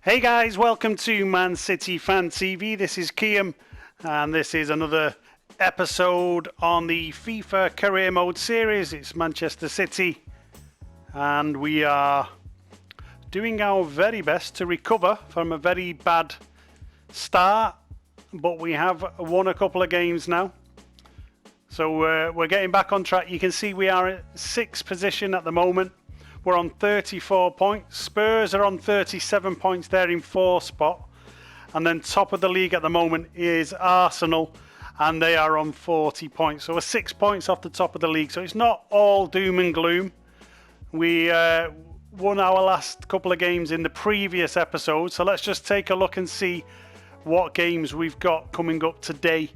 Hey guys, welcome to Man City Fan TV. This is Kiam, and this is another episode on the FIFA Career Mode series. It's Manchester City, and we are doing our very best to recover from a very bad start, but we have won a couple of games now. So we're getting back on track. You can see we are at 6th position at the moment. We're on 34 points. Spurs are on 37 points. They're in 4th spot. And then top of the league at the moment is Arsenal, and they are on 40 points. So we're 6 points off the top of the league. So it's not all doom and gloom. We won our last couple of games in the previous episode. So let's just take a look and see what games we've got coming up today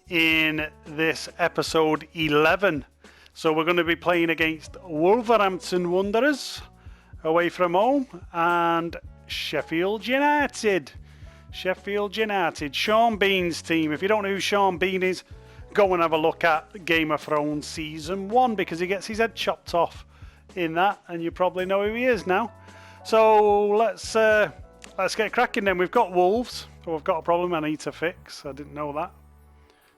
in this episode 11. So we're going to be playing against Wolverhampton Wanderers away from home and Sheffield United. Sheffield United, Sean Bean's team. If you don't know who Sean Bean is, go and have a look at Game of Thrones Season 1 because he gets his head chopped off in that, and you probably know who he is now. So let's get cracking then. We've got Wolves. Oh, I've got a problem I need to fix. I didn't know that.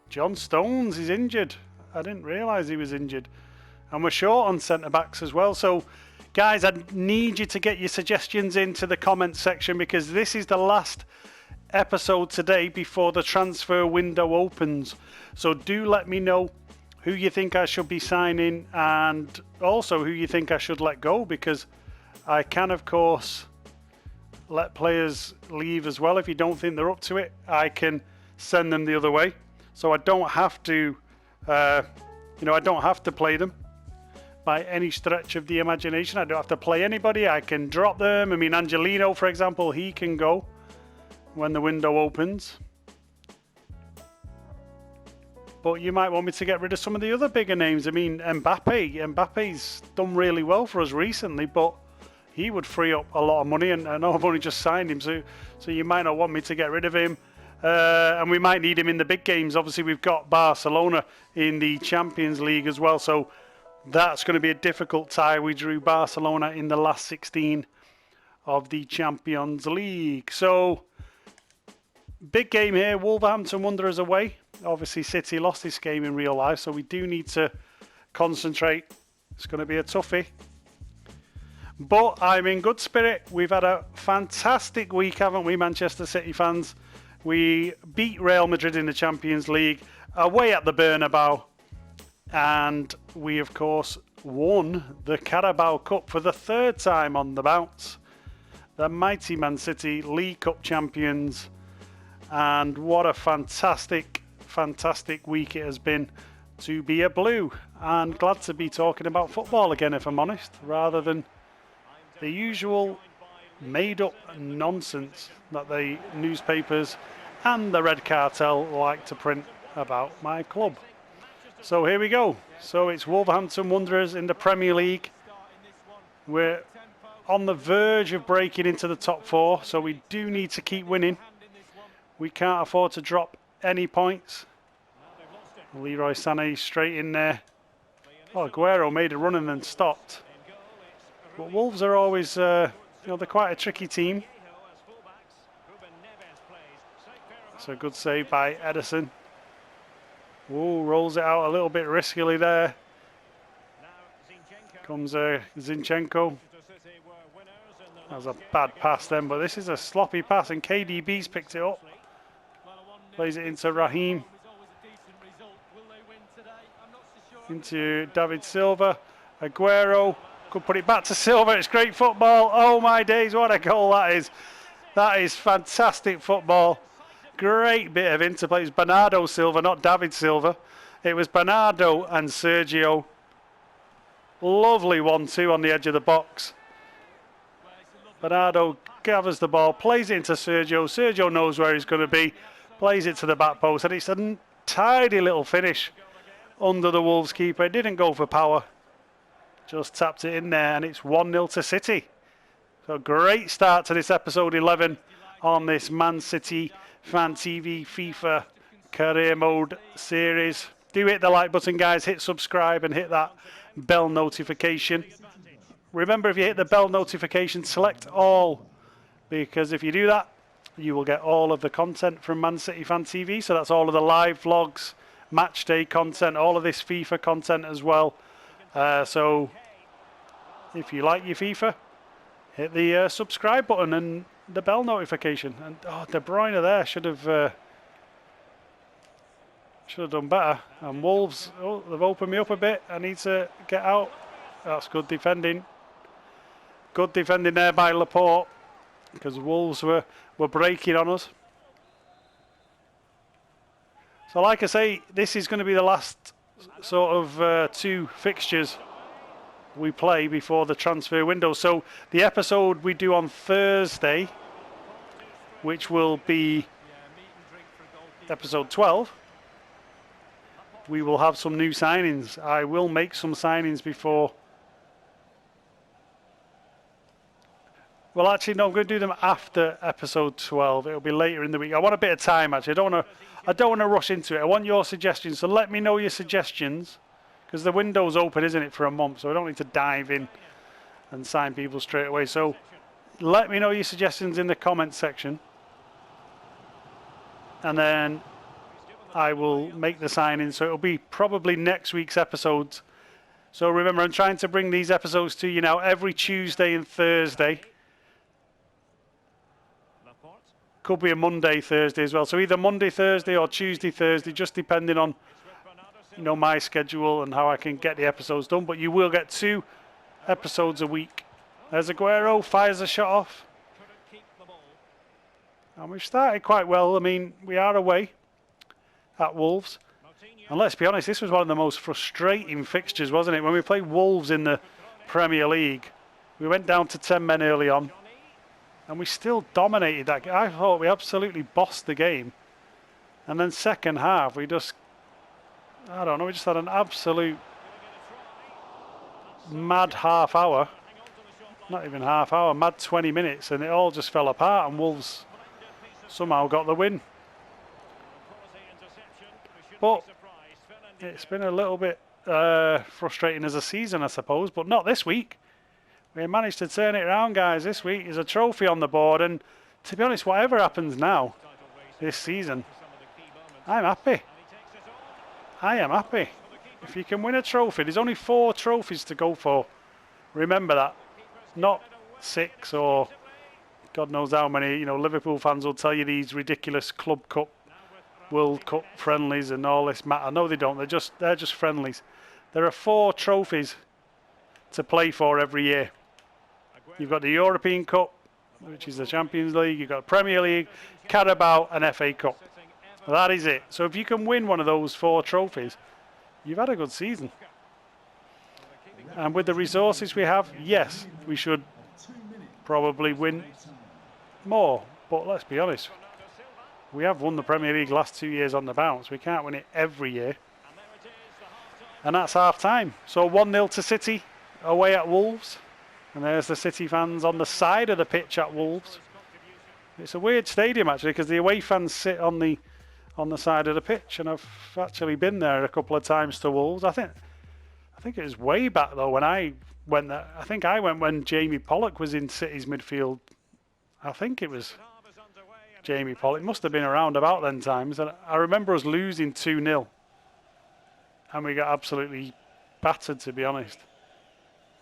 John Stones is injured. I didn't realise he was injured. And we're short on centre-backs as well. So, guys, I need you to get your suggestions into the comment section because this is the last episode today before the transfer window opens. So do let me know who you think I should be signing and also who you think I should let go, because I can, of course, let players leave as well. If you don't think they're up to it, I can send them the other way. So I don't have to... I don't have to play them by any stretch of the imagination. I don't have to play anybody. I can drop them. I mean, Angelino, for example, he can go when the window opens. But you might want me to get rid of some of the other bigger names. I mean, Mbappe's done really well for us recently, but he would free up a lot of money, and I know I've only just signed him, so you might not want me to get rid of him. And we might need him in the big games. Obviously, we've got Barcelona in the Champions League as well. So that's going to be a difficult tie. We drew Barcelona in the last 16 of the Champions League. So big game here. Wolverhampton Wanderers away. Obviously, City lost this game in real life. So we do need to concentrate. It's going to be a toughie. But I'm in good spirit. We've had a fantastic week, haven't we, Manchester City fans? We beat Real Madrid in the Champions League away at the Bernabeu, and we of course won the Carabao Cup for the 3rd time on the bounce. The mighty Man City League Cup champions, and what a fantastic week it has been to be a Blue, and glad to be talking about football again, if I'm honest, rather than the usual made up nonsense that the newspapers and the Red Cartel like to print about my club. So here we go. So it's Wolverhampton Wanderers in the Premier League. We're on the verge of breaking into the top 4, so we do need to keep winning. We can't afford to drop any points. Leroy Sané straight in there. Well, Aguero made a run and then stopped. But Wolves are always... they're quite a tricky team. So good save by Edison. Ooh, rolls it out a little bit riskily there. Comes Zinchenko. That was a bad pass then, but this is a sloppy pass, and KDB's picked it up. Plays it into Raheem. Into David Silva. Aguero. Could put it back to Silva. It's great football. Oh my days, what a goal that is. That is fantastic football. Great bit of interplay. It's Bernardo Silva, not David Silva. It was Bernardo and Sergio. Lovely 1-2 on the edge of the box. Bernardo gathers the ball, plays it into Sergio. Sergio knows where he's going to be. Plays it to the back post, and it's a tidy little finish under the Wolves keeper. It didn't go for power. Just tapped it in there, and it's 1-0 to City. So great start to this episode 11 on this Man City Fan TV FIFA Career Mode series. Do hit the like button, guys. Hit subscribe and hit that bell notification. Remember, if you hit the bell notification, select all because if you do that, you will get all of the content from Man City Fan TV. So that's all of the live vlogs, match day content, all of this FIFA content as well. So if you like your FIFA, hit the subscribe button and the bell notification. And De Bruyne there should have done better. And Wolves, they've opened me up a bit. I need to get out. That's good defending. Good defending there by Laporte, because Wolves were breaking on us. So like I say, this is going to be the last sort of 2 fixtures we play before the transfer window. So the episode we do on Thursday, which will be episode 12, we will have some new signings. I will make some signings before. Well, actually, no, I'm going to do them after episode 12. It'll be later in the week. I want a bit of time, actually. I don't want to rush into it. I want your suggestions. So let me know your suggestions, because the window's open, isn't it, for a month? So I don't need to dive in and sign people straight away. So let me know your suggestions in the comments section, and then I will make the signing. So it'll be probably next week's episodes. So remember, I'm trying to bring these episodes to you now every Tuesday and Thursday. Could be a Monday, Thursday as well. So either Monday, Thursday or Tuesday, Thursday, just depending on, you know, my schedule and how I can get the episodes done. But you will get 2 episodes a week. There's Aguero, fires a shot off. And we've started quite well. I mean, we are away at Wolves. And let's be honest, this was one of the most frustrating fixtures, wasn't it? When we played Wolves in the Premier League, we went down to 10 men early on, and we still dominated that game. I thought we absolutely bossed the game. And then second half, we just, I don't know, we just had an absolute mad half hour. Not even half hour, mad 20 minutes, and it all just fell apart, and Wolves somehow got the win. But it's been a little bit frustrating as a season, I suppose, but not this week. We managed to turn it around, guys. This week is a trophy on the board, and to be honest, whatever happens now this season, I'm happy. I am happy. If you can win a trophy, there's only 4 trophies to go for. Remember that. Not 6 or God knows how many. You know, Liverpool fans will tell you these ridiculous Club Cup, World Cup friendlies and all this matter. No, they don't. They're just friendlies. There are 4 trophies to play for every year. You've got the European Cup, which is the Champions League. You've got Premier League, Carabao and FA Cup. That is it. So if you can win one of those 4 trophies, you've had a good season. And with the resources we have, yes, we should probably win more. But let's be honest, we have won the Premier League last 2 years on the bounce. We can't win it every year. And that's half time. So 1-0 to City away at Wolves. And there's the City fans on the side of the pitch at Wolves. It's a weird stadium, actually, because the away fans sit on the side of the pitch. And I've actually been there a couple of times to Wolves. I think it was way back, though, when I went there. I think I went when Jamie Pollock was in City's midfield. I think it was Jamie Pollock. It must have been around about then times. And I remember us losing 2-0. And we got absolutely battered, to be honest.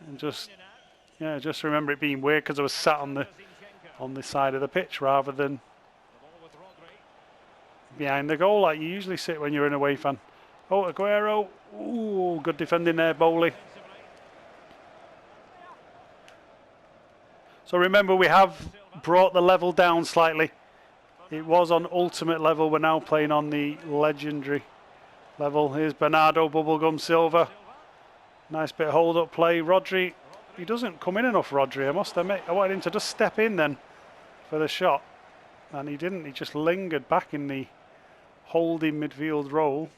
And just remember it being weird because I was sat on the side of the pitch rather than behind the goal like you usually sit when you're an away fan. Oh, Aguero. Ooh, good defending there, Bowley. So remember, we have brought the level down slightly. It was on ultimate level. We're now playing on the legendary level. Here's Bernardo Bubblegum Silva. Nice bit of hold-up play. Rodri, he doesn't come in enough, Rodri, I must admit. I wanted him to just step in then for the shot. And he didn't. He just lingered back in the holding midfield role.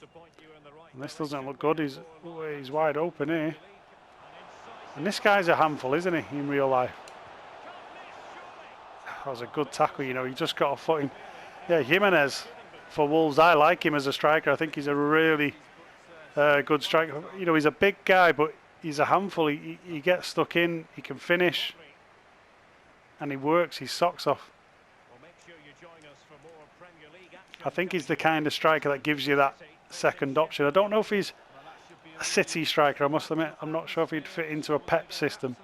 And this doesn't look good. He's wide open here. And this guy's a handful, isn't he, in real life? That was a good tackle, you know. He just got a foot in. Yeah, Jimenez for Wolves. I like him as a striker. I think he's a really good striker. You know, he's a big guy, but he's a handful. He gets stuck in. He can finish. and he works his socks off. I think he's the kind of striker that gives you that second option. I don't know if he's a City striker, I must admit. I'm not sure if he'd fit into a Pep system,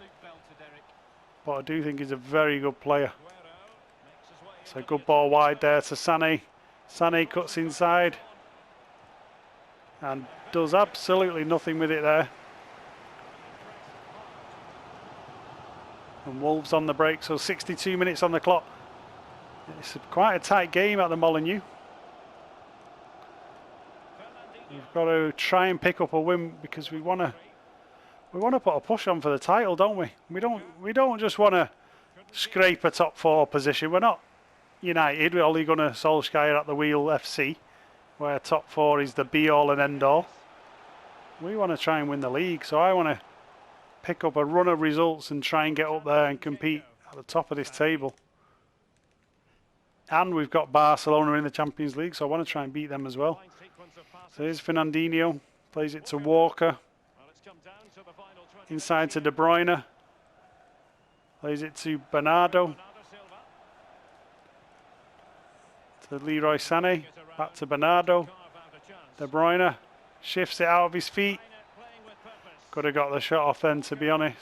but I do think he's a very good player. So good ball wide there to Sané. Sané cuts inside and does absolutely nothing with it there. And Wolves on the break, so 62 minutes on the clock. It's quite a tight game at the Molineux. We've got to try and pick up a win because we want to put a push on for the title, don't we? We don't just want to scrape a top 4 position. We're not United, we're Ole Gunnar Solskjaer at the wheel FC, where top 4 is the be all and end all. We want to try and win the league, so I want to pick up a run of results and try and get up there and compete at the top of this table. And we've got Barcelona in the Champions League, so I want to try and beat them as well. So here's Fernandinho, plays it to Walker. Inside to De Bruyne. Plays it to Bernardo. To Leroy Sané, back to Bernardo. De Bruyne shifts it out of his feet. Could have got the shot off then, to be honest.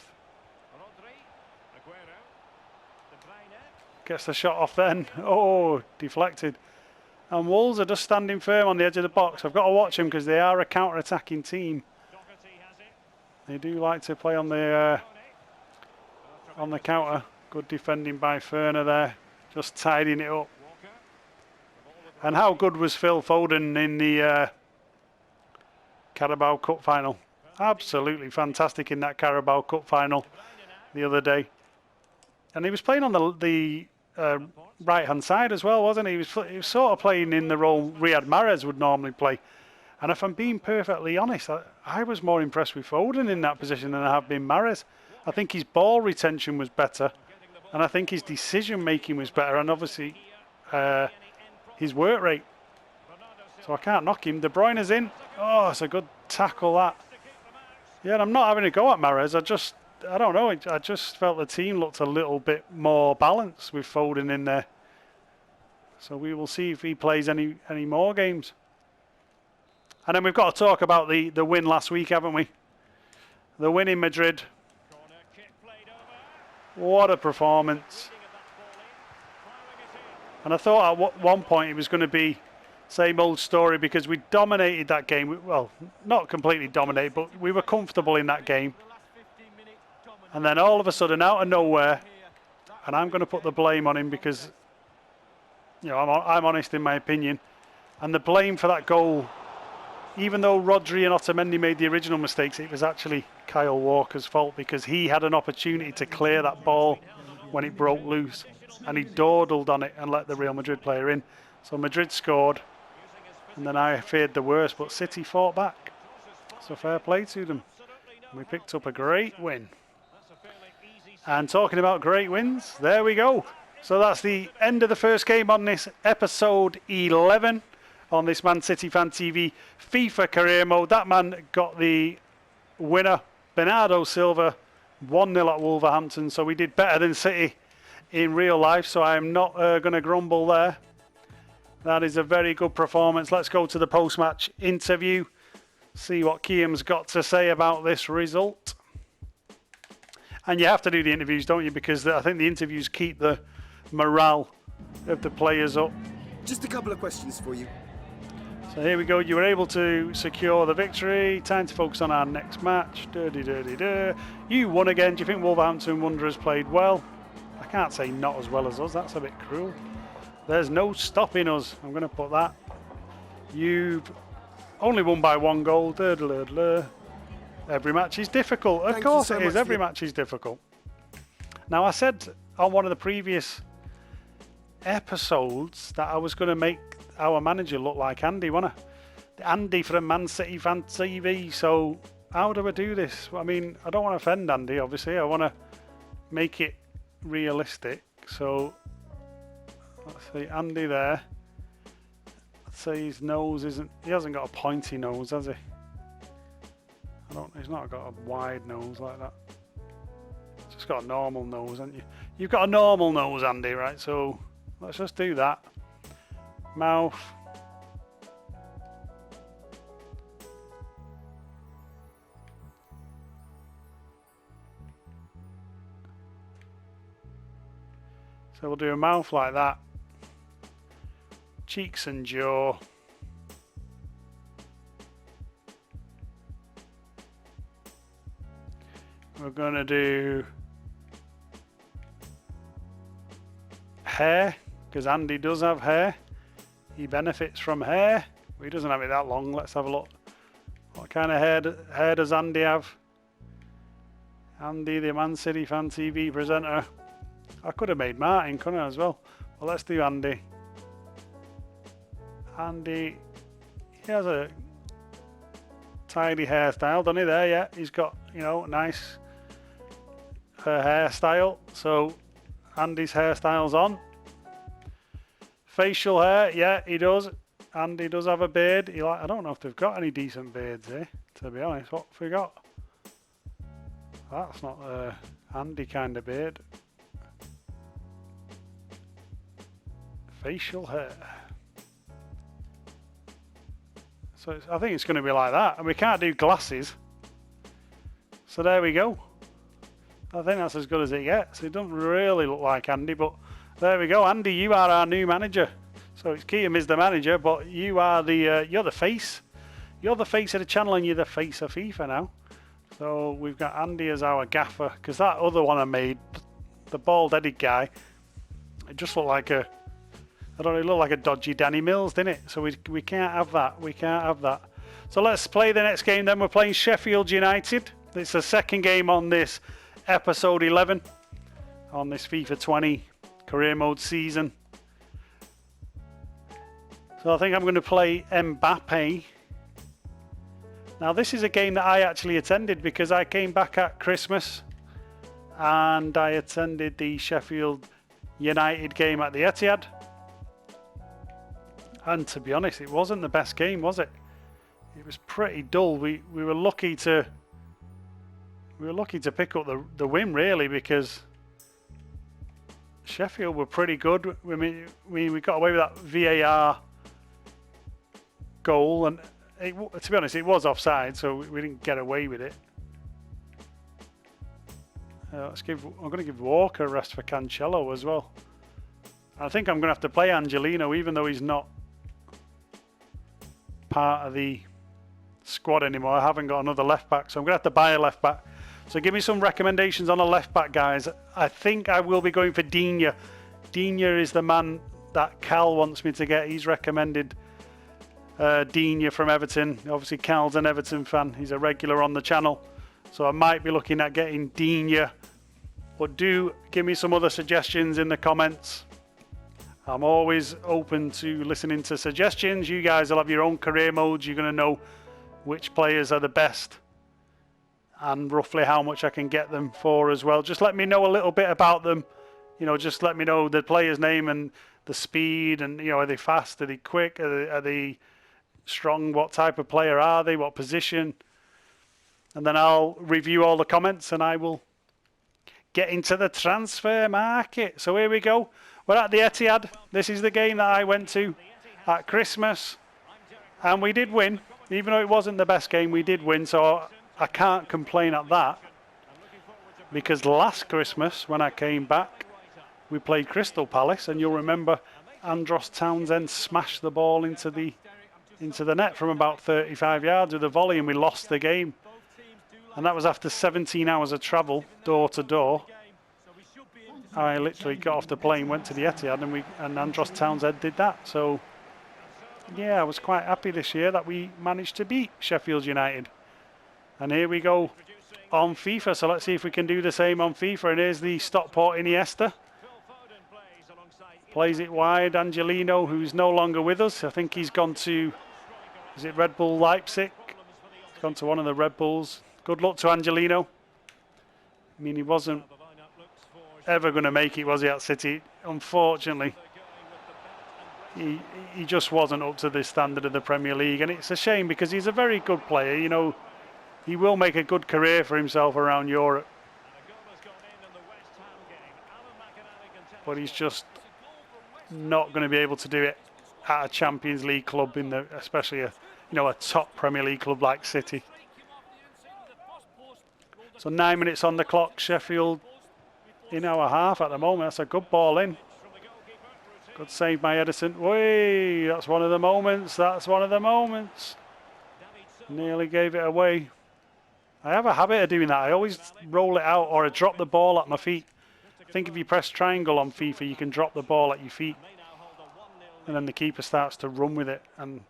Gets the shot off then. Oh, deflected. And Wolves are just standing firm on the edge of the box. I've got to watch them because they are a counter-attacking team. They do like to play on the counter. Good defending by Ferner there, just tidying it up. And how good was Phil Foden in the Carabao Cup final? Absolutely fantastic in that Carabao Cup final the other day. And he was playing on the right-hand side as well, wasn't he? He was sort of playing in the role Riyad Mahrez would normally play. And if I'm being perfectly honest, I was more impressed with Foden in that position than I have been Mahrez. I think his ball retention was better, and I think his decision-making was better, and obviously his work rate. So I can't knock him. De Bruyne's in. Oh, it's a good tackle, that. Yeah, and I'm not having a go at Mahrez. I don't know. I just felt the team looked a little bit more balanced with Foden in there. So we will see if he plays any more games. And then we've got to talk about the win last week, haven't we? The win in Madrid. What a performance. And I thought at one point it was going to be same old story because we dominated that game. Well, not completely dominated, but we were comfortable in that game. And then all of a sudden, out of nowhere, and I'm going to put the blame on him because, I'm honest in my opinion. And the blame for that goal, even though Rodri and Otamendi made the original mistakes, it was actually Kyle Walker's fault because he had an opportunity to clear that ball when it broke loose. And he dawdled on it and let the Real Madrid player in. So Madrid scored, and then I feared the worst, but City fought back. So fair play to them. We picked up a great win. And talking about great wins, there we go. So that's the end of the first game on this episode 11 on this Man City Fan TV FIFA career mode. That man got the winner, Bernardo Silva, 1-0 at Wolverhampton. So we did better than City in real life, so I'm not going to grumble there. That is a very good performance. Let's go to the post-match interview, see what Kiam's got to say about this result. And you have to do the interviews, don't you? Because I think the interviews keep the morale of the players up. Just a couple of questions for you. So here we go. You were able to secure the victory. Time to focus on our next match. You won again. Do you think Wolverhampton Wanderers played well? I can't say not as well as us. That's a bit cruel. There's no stopping us. I'm going to put that. You've only won by 1 goal. Every match is difficult. Of course it is. Every match is difficult. Now, I said on one of the previous episodes that I was going to make our manager look like Andy, wasn't I? Andy from Man City Fan TV. So how do I do this? I mean, I don't want to offend Andy, obviously. I want to make it realistic. So let's see, Andy there. Let's say his nose isn't... He hasn't got a pointy nose, has he? He's not got a wide nose like that. Just got a normal nose, haven't you? You've got a normal nose, Andy, right? So let's just do that. Mouth. So we'll do a mouth like that. Cheeks and jaw. We're going to do hair, because Andy does have hair. He benefits from hair. He doesn't have it that long. Let's have a look. What kind of hair does Andy have? Andy, the Man City Fan TV presenter. I could have made Martin, couldn't I, as well? Well, let's do Andy. Andy, he has a tidy hairstyle, doesn't he? There, yeah. He's got, you know, nice hairstyle. So Andy's hairstyle's on. Facial hair, yeah, he does. Andy does have a beard. I don't know if they've got any decent beards here, to be honest. What have we got? That's not a Andy kind of beard. Facial hair. So I think it's going to be like that. And we can't do glasses. So there we go. I think that's as good as it gets. It doesn't really look like Andy, but there we go. Andy, you are our new manager. So it's Kiam is the manager, but you are you're the face. You're the face of the channel, and you're the face of FIFA now. So we've got Andy as our gaffer, because that other one I made, the bald-headed guy, it just looked like a, I don't know, it looked like a dodgy Danny Mills, didn't it? So we can't have that. We can't have that. So let's play the next game then. We're playing Sheffield United. It's the second game on this episode 11 on this FIFA 20 career mode season. So I think I'm going to play Mbappe. Now this is a game that I actually attended because I came back at Christmas and I attended the Sheffield United game at the Etihad. And to be honest, it wasn't the best game, was it? It was pretty dull. We were lucky to pick up the win, really, because Sheffield were pretty good. I mean, we got away with that VAR goal, and to be honest, it was offside, so we didn't get away with it. I'm going to give Walker a rest for Cancelo as well. I think I'm going to have to play Angelino, even though he's not part of the squad anymore. I haven't got another left back, so I'm going to have to buy a left back. So give me some recommendations on a left back, guys. I think I will be going for Digne. Digne is the man that Cal wants me to get. He's recommended Digne from Everton. Obviously, Cal's an Everton fan. He's a regular on the channel. So I might be looking at getting Digne. But do give me some other suggestions in the comments. I'm always open to listening to suggestions. You guys will have your own career modes. You're going to know which players are the best and roughly how much I can get them for as well. Just let me know a little bit about them. You know, just let me know the player's name and the speed, and, you know, are they fast, are they quick, are they strong, what type of player are they, what position, and then I'll review all the comments and I will get into the transfer market. So here we go. We're at the Etihad. This is the game that I went to at Christmas, and we did win. Even though it wasn't the best game, we did win, so I can't complain at that, because last Christmas when I came back we played Crystal Palace, and you'll remember Andros Townsend smashed the ball into the net from about 35 yards with a volley, and we lost the game. And that was after 17 hours of travel, door to door. I literally got off the plane, went to the Etihad, and Andros Townsend did that. So yeah, I was quite happy this year that we managed to beat Sheffield United. And here we go on FIFA, so let's see if we can do the same on FIFA. And here's the Stockport Iniesta. Plays it wide. Angelino, who's no longer with us. I think he's gone to, is it Red Bull Leipzig? He's gone to one of the Red Bulls. Good luck to Angelino. I mean, he wasn't ever going to make it, was he, at City? Unfortunately. He just wasn't up to the standard of the Premier League. And it's a shame, because he's a very good player. You know, he will make a good career for himself around Europe. but he's just not going to be able to do it at a Champions League club, especially a top Premier League club like City. So 9 minutes on the clock. Sheffield in our half at the moment. That's a good ball in. Good save by Edison. Way, that's one of the moments. That's one of the moments. Nearly gave it away. I have a habit of doing that. I always roll it out or I drop the ball at my feet. I think if you press triangle on FIFA, you can drop the ball at your feet. And then the keeper starts to run with it. And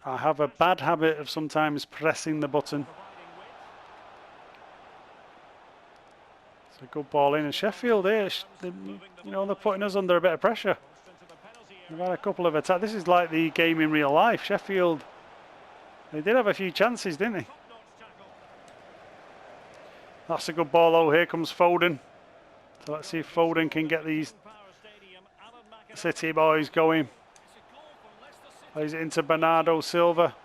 I have a bad habit of sometimes pressing the button. It's a good ball in. And Sheffield here, they're putting us under a bit of pressure. They've had a couple of attacks. This is like the game in real life. Sheffield, they did have a few chances, didn't they? That's a good ball, though. Here comes Foden. So let's see if Foden can get these City boys going. Plays it into Bernardo Silva.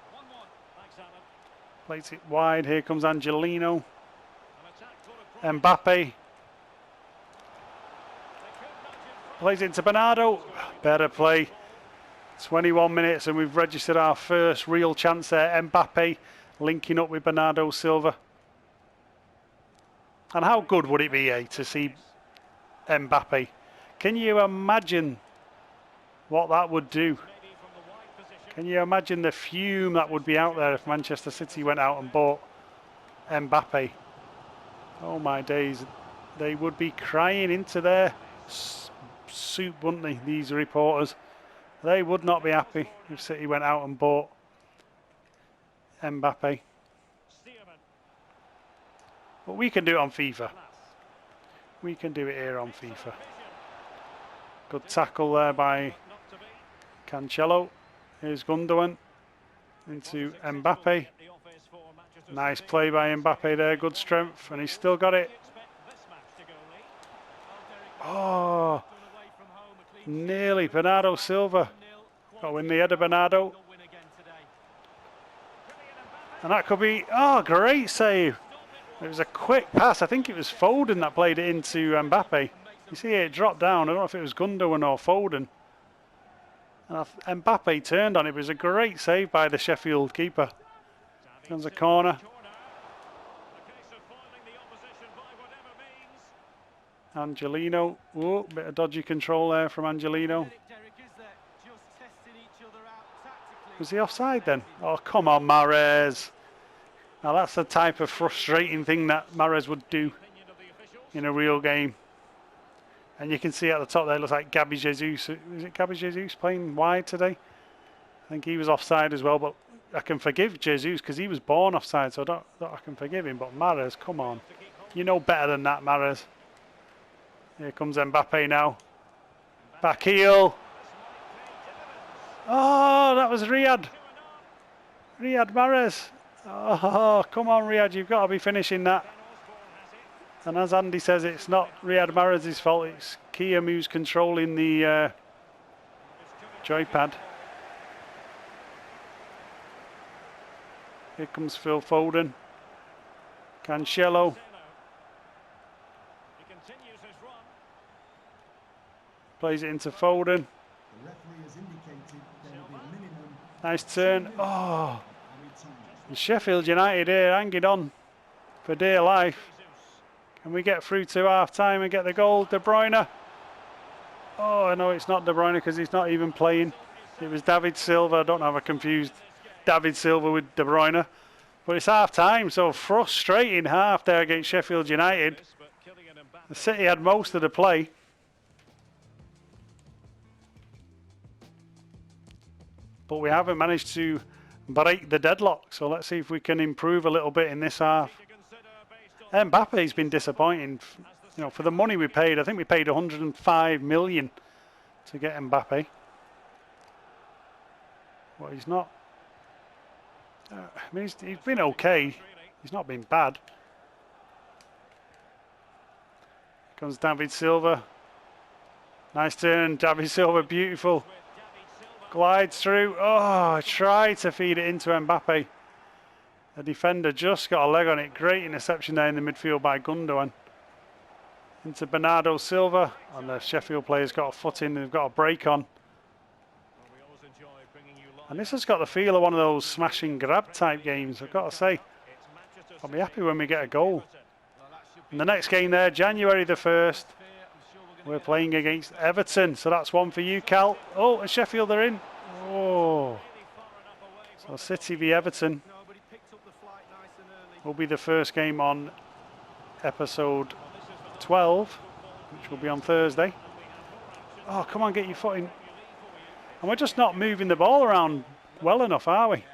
Plays it wide. Here comes Angelino. Mbappe. Plays it into Bernardo. Better play. 21 minutes and we've registered our first real chance there. Mbappe linking up with Bernardo Silva. And how good would it be, to see Mbappe? Can you imagine what that would do? Can you imagine the fume that would be out there if Manchester City went out and bought Mbappe? Oh my days, they would be crying into their soup, wouldn't they, these reporters? They would not be happy if City went out and bought Mbappe. But we can do it on FIFA. We can do it here on FIFA. Good tackle there by Cancelo. Here's Gundogan into Mbappe. Nice play by Mbappe there, good strength, and he's still got it. Oh, nearly. Bernardo Silva got in the head of Bernardo. And that could be, great save. It was a quick pass. I think it was Foden that played it into Mbappe. You see it dropped down. I don't know if it was Gundogan or Foden. And Mbappe turned on it. It was a great save by the Sheffield keeper. Comes a corner. Angelino. Oh, bit of dodgy control there from Angelino. Was he offside then? Oh, come on, Mahrez. Now that's the type of frustrating thing that Mahrez would do in a real game. And you can see at the top there, it looks like Gabby Jesus. Is it Gabby Jesus playing wide today? I think he was offside as well, but I can forgive Jesus because he was born offside, so I can forgive him. But Mahrez, come on. You know better than that, Mahrez. Here comes Mbappe now. Back heel. Oh, that was Riyad. Riyad Mahrez. Oh, come on, Riyad, you've got to be finishing that. And as Andy says, it's not Riyad Mahrez's fault, it's Kiam who's controlling the joypad. Here comes Phil Foden. Cancelo. Plays it into Foden. Nice turn. Oh. And Sheffield United here hanging on for dear life. Can we get through to half time and get the goal? De Bruyne. Oh, no, it's not De Bruyne because he's not even playing. It was David Silva. I don't have a confused David Silva with De Bruyne. But it's half time, so frustrating half there against Sheffield United. The City had most of the play. But we haven't managed to break the deadlock. So let's see if we can improve a little bit in this half. Mbappe's been disappointing. You know, for the money we paid, I think we paid 105 million to get Mbappe. Well, he's not. I mean, he's been okay. He's not been bad. Here comes David Silva. Nice turn, David Silva, beautiful. Glides through. Oh, tried to feed it into Mbappe. The defender just got a leg on it. Great interception there in the midfield by Gundogan. into Bernardo Silva, and the Sheffield players got a foot in, they've got a break on. And this has got the feel of one of those smash and grab type games, I've got to say. I'll be happy when we get a goal. And the next game there, January the 1st, we're playing against Everton, so that's one for you, Cal. Oh, and Sheffield are in. Oh. So City v Everton will be the first game on episode 12, which will be on Thursday. Oh, come on, get your foot in. And we're just not moving the ball around well enough, are we?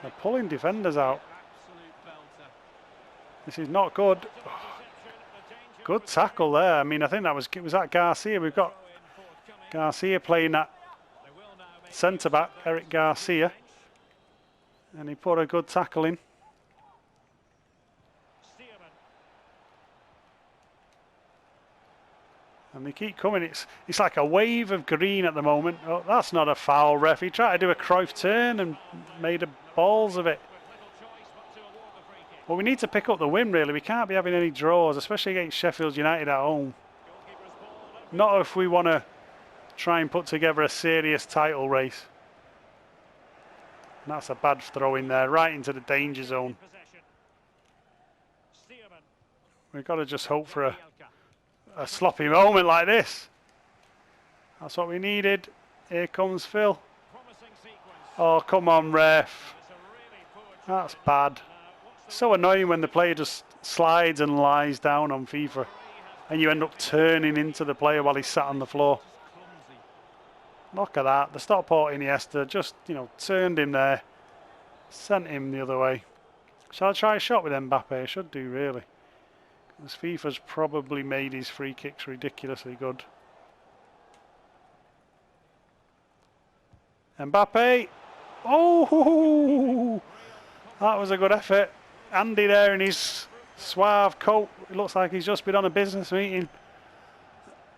They're pulling defenders out. This is not good. Oh, good tackle there. I mean, I think was that Garcia. We've got Garcia playing that centre-back, Eric Garcia. And he put a good tackle in. And they keep coming. It's like a wave of green at the moment. Oh, that's not a foul, ref. He tried to do a Cruyff turn and made a balls of it. Well, we need to pick up the win, really. We can't be having any draws, especially against Sheffield United at home. Not if we want to try and put together a serious title race. And that's a bad throw in there, right into the danger zone. We've got to just hope for a sloppy moment like this. That's what we needed. Here comes Phil. Oh, come on, ref. That's bad. So annoying when the player just slides and lies down on FIFA and you end up turning into the player while he's sat on the floor. Look at that. The Stockport Iniesta just, turned him there. Sent him the other way. Shall I try a shot with Mbappe? I should do, really. Because FIFA's probably made his free kicks ridiculously good. Mbappe. Oh, that was a good effort. Andy there in his suave coat. It looks like he's just been on a business meeting.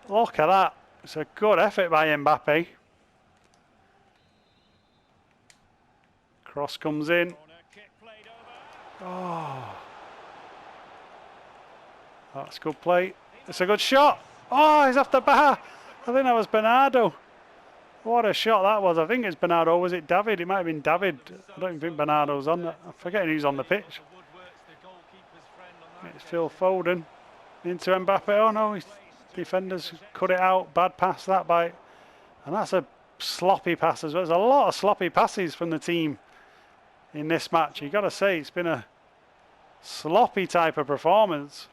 Look at that. It's a good effort by Mbappe. Cross comes in. Oh. That's good play. It's a good shot. Oh, he's off the bar. I think that was Bernardo. What a shot that was. I think it's Bernardo. Was it David? It might have been David. I don't even think Bernardo's on that. I'm forgetting who's on the pitch. It's Phil Foden into Mbappe. Oh no, his defenders cut it out. Bad pass that by. And that's a sloppy pass as well. There's a lot of sloppy passes from the team in this match. You've got to say it's been a sloppy type of performance.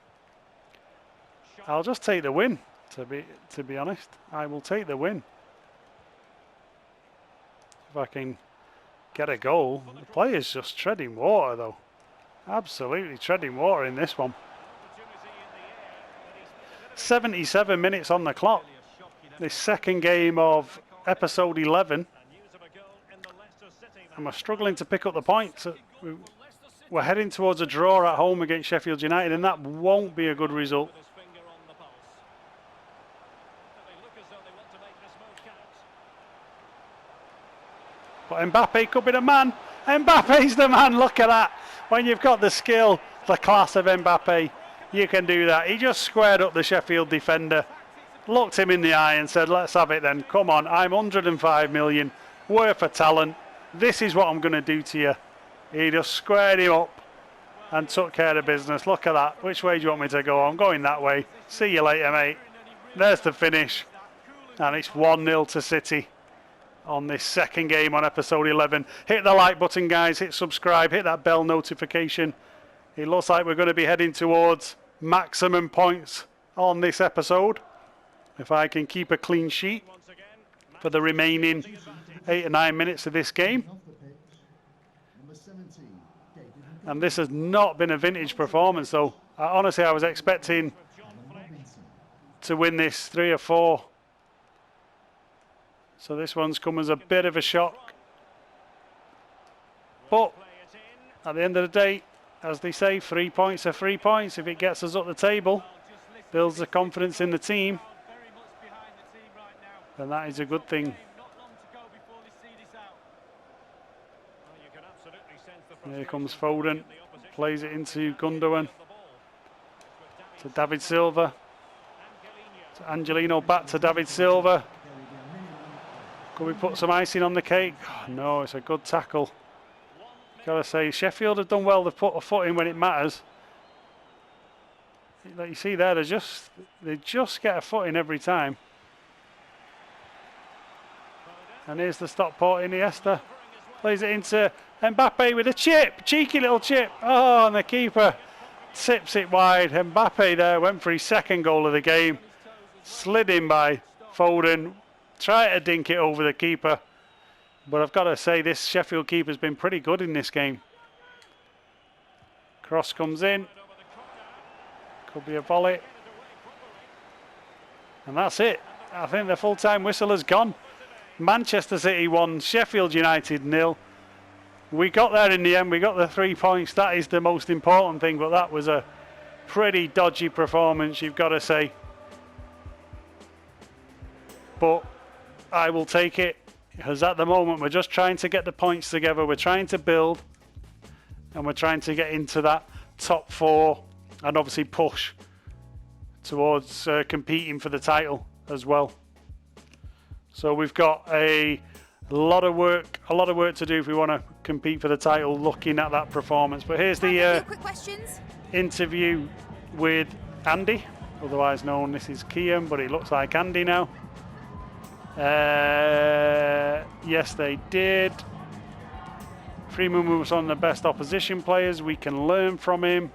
I'll just take the win, to be honest. I will take the win. If I can get a goal. The player's just treading water though. Absolutely treading water in this one. 77 minutes on the clock. This second game of episode 11. And we're struggling to pick up the points. We're heading towards a draw at home against Sheffield United, and that won't be a good result. But Mbappe could be the man. Mbappe's the man. Look at that. When you've got the skill, the class of Mbappe, you can do that. He just squared up the Sheffield defender, looked him in the eye and said, let's have it then. Come on, I'm 105 million, worth of talent. This is what I'm going to do to you. He just squared him up and took care of business. Look at that. Which way do you want me to go? I'm going that way. See you later, mate. There's the finish. And it's 1-0 to City on this second game on episode 11. Hit the like button, guys. Hit subscribe. Hit that bell notification. It looks like we're going to be heading towards maximum points on this episode. If I can keep a clean sheet for the remaining 8 or 9 minutes of this game. And this has not been a vintage performance, though. Honestly, I was expecting to win this 3 or 4. So this one's come as a bit of a shock. But at the end of the day, as they say, 3 points are 3 points. If it gets us up the table, builds the confidence in the team, then that is a good thing. Here comes Foden, plays it into Gundogan. to David Silva. To Angelino, back to David Silva. Could we put some icing on the cake? Oh, no, it's a good tackle. Gotta say, Sheffield have done well to put a foot in when it matters. Like you see there, they just get a foot in every time. And here's the Stockport Iniesta. Plays it into Mbappe with a chip. Cheeky little chip. Oh, and the keeper tips it wide. Mbappe there went for his second goal of the game. Slid in by Foden. Tried to dink it over the keeper. But I've got to say, this Sheffield keeper's been pretty good in this game. Cross comes in. Could be a volley. And that's it. I think the full-time whistle has gone. Manchester City 1, Sheffield United 0. We got there in the end. We got the 3 points. That is the most important thing. But that was a pretty dodgy performance, you've got to say. But I will take it. Because at the moment, we're just trying to get the points together. We're trying to build. And we're trying to get into that top 4. And obviously push towards competing for the title as well. So we've got a lot of work to do if we want to compete for the title, looking at that performance. But here's the quick questions. Interview with Andy, otherwise known, this is Kiam, but it looks like Andy now. Yes, they did. Freeman was one of the best opposition players. We can learn from him.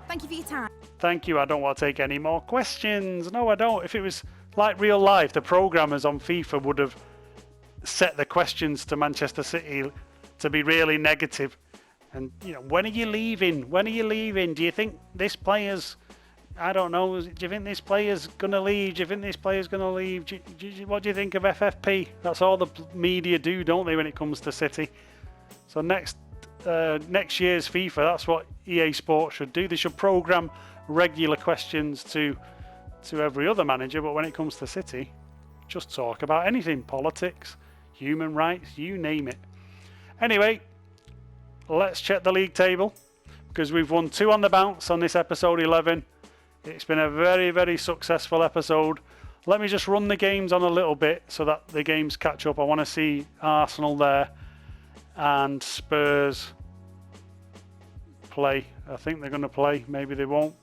Thank you for your time. Thank you. I don't want to take any more questions. No, I don't. If it was like real life, the programmers on FIFA would have set the questions to Manchester City to be really negative. And, you know, when are you leaving? When are you leaving? Do you think this player's, I don't know, do you think this player's going to leave? Do you think this player's going to leave? What do you think of FFP? That's all the media do, don't they, when it comes to City? So next year's FIFA, that's what EA Sports should do. They should program regular questions to every other manager, but when it comes to City, just talk about anything, politics, human rights, you name it. Anyway, let's check the league table, because we've won 2 on the bounce on this episode 11. It's been a very, very successful episode. Let me just run the games on a little bit so that the games catch up. I want to see Arsenal there and Spurs play. I think they're going to play. Maybe they won't.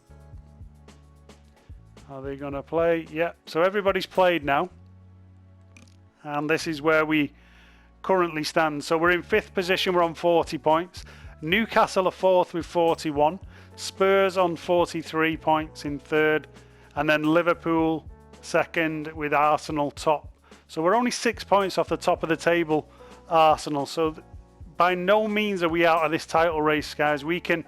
Are they going to play? Yeah. So everybody's played now. And this is where we currently stand. So we're in 5th position. We're on 40 points. Newcastle are 4th with 41. Spurs on 43 points in 3rd. And then Liverpool 2nd with Arsenal top. So we're only 6 points off the top of the table, Arsenal. So by no means are we out of this title race, guys. We can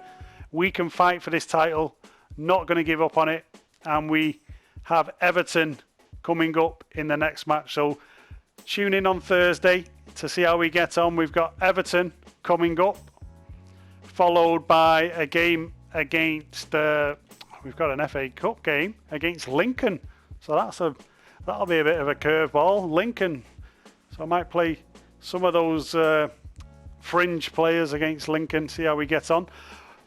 fight for this title. Not going to give up on it. And we have Everton coming up in the next match. So tune in on Thursday to see how we get on. We've got Everton coming up, followed by a game against, we've got an FA Cup game against Lincoln. So that'll be a bit of a curveball. Lincoln. So I might play some of those fringe players against Lincoln, see how we get on.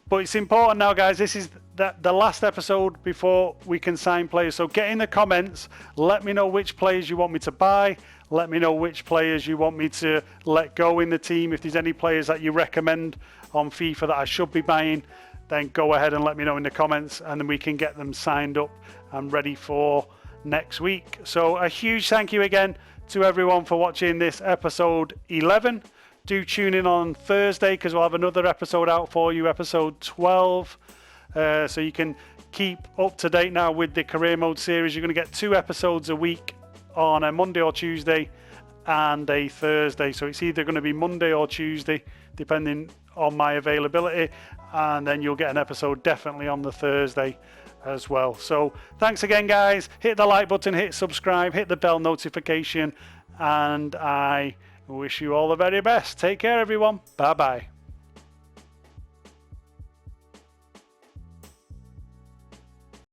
But it's important now, guys. This is the last episode before we can sign players. So get in the comments. Let me know which players you want me to buy. Let me know which players you want me to let go in the team. If there's any players that you recommend on FIFA that I should be buying, then go ahead and let me know in the comments, and then we can get them signed up and ready for next week. So a huge thank you again to everyone for watching this episode 11. Do tune in on Thursday, because we'll have another episode out for you, episode 12. So you can keep up to date now with the career mode series. You're going to get 2 episodes a week on a Monday or Tuesday and a Thursday. So it's either going to be Monday or Tuesday, depending on my availability. And then you'll get an episode definitely on the Thursday as well. So thanks again, guys. Hit the like button, hit subscribe, hit the bell notification, and I wish you all the very best. Take care, everyone. Bye bye.